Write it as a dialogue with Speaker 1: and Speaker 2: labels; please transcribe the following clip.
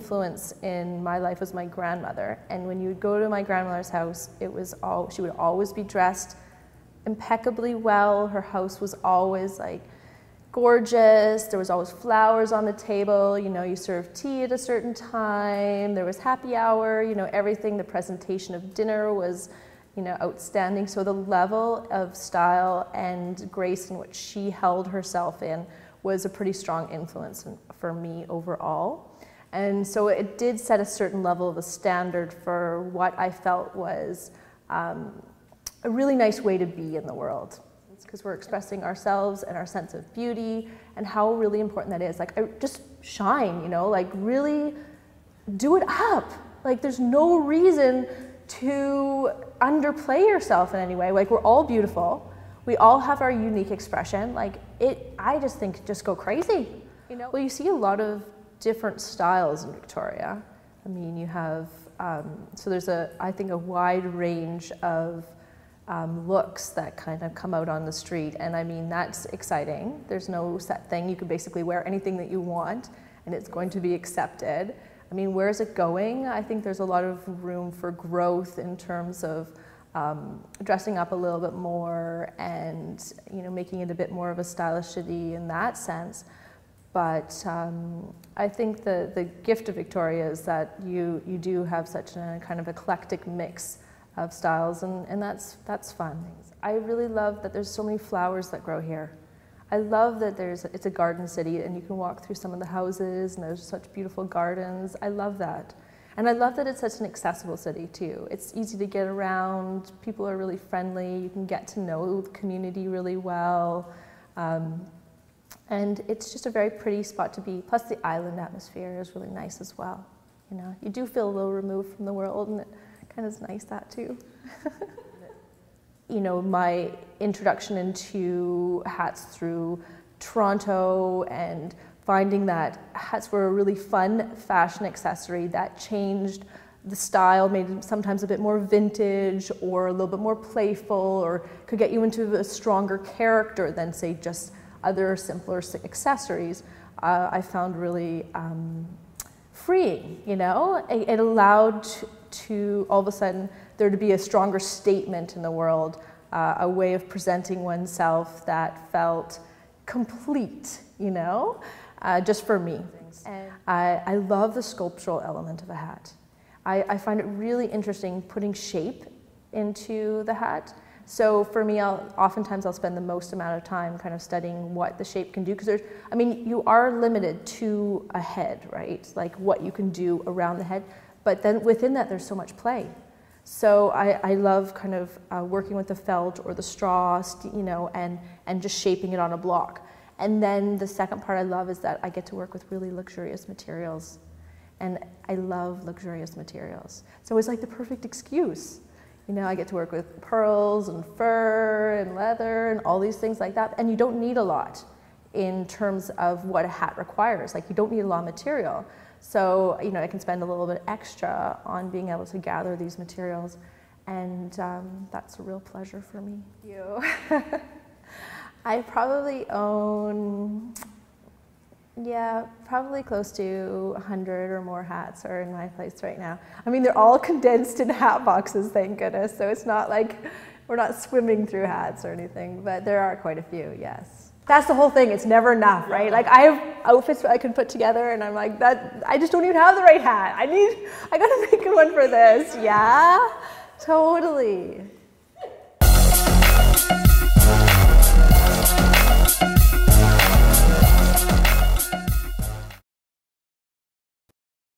Speaker 1: influence in my life was my grandmother. And when you would go to my grandmother's house, she would always be dressed impeccably well. Her house was always like gorgeous. There was always flowers on the table. You know, you served tea at a certain time. There was happy hour. You know, everything. The presentation of dinner was, you know, outstanding. So the level of style and grace in which she held herself in was a pretty strong influence for me overall. And so it did set a certain level of a standard for what I felt was a really nice way to be in the world. It's because we're expressing ourselves and our sense of beauty and how really important that is. Like, just shine, you know, like really do it up. Like, there's no reason to underplay yourself in any way. Like, we're all beautiful. We all have our unique expression. Like, I just think, just go crazy. You know? Well, you see a lot of different styles in Victoria. I mean, you have, so there's I think a wide range of looks that kind of come out on the street. And I mean, that's exciting. There's no set thing. You can basically wear anything that you want and it's going to be accepted. I mean, where's it going? I think there's a lot of room for growth in terms of dressing up a little bit more and, you know, making it a bit more of a stylish city in that sense. But I think the gift of Victoria is that you do have such a kind of eclectic mix of styles, and that's fun. I really love that there's so many flowers that grow here. I love that it's a garden city and you can walk through some of the houses and there's such beautiful gardens. I love that. And I love that it's such an accessible city too. It's easy to get around, people are really friendly, you can get to know the community really well. And it's just a very pretty spot to be. Plus the island atmosphere is really nice as well. You know, you do feel a little removed from the world and it kind of is nice that too. You know, my introduction into hats through Toronto and finding that hats were a really fun fashion accessory that changed the style, made it sometimes a bit more vintage or a little bit more playful, or could get you into a stronger character than, say, just other simpler accessories, I found really freeing, you know? It allowed to all of a sudden there to be a stronger statement in the world, a way of presenting oneself that felt complete, you know, just for me. And I love the sculptural element of a hat. I find it really interesting putting shape into the hat. So for me, oftentimes I'll spend the most amount of time kind of studying what the shape can do, because I mean, you are limited to a head, right? Like what you can do around the head, but then within that there's so much play. So I love kind of working with the felt or the straw, you know, and just shaping it on a block. And then the second part I love is that I get to work with really luxurious materials. And I love luxurious materials. So it's like the perfect excuse. You know, I get to work with pearls and fur and leather and all these things like that. And you don't need a lot in terms of what a hat requires. Like, you don't need a lot of material. So, you know, I can spend a little bit extra on being able to gather these materials. And that's a real pleasure for me. I probably own, yeah, probably close to 100 or more hats are in my place right now. I mean, they're all condensed in hat boxes, thank goodness. So it's not like we're not swimming through hats or anything, but there are quite a few, yes. That's the whole thing, it's never enough, right? Like, I have outfits I can put together and I'm like, I just don't even have the right hat. I gotta make one for this. Yeah, totally.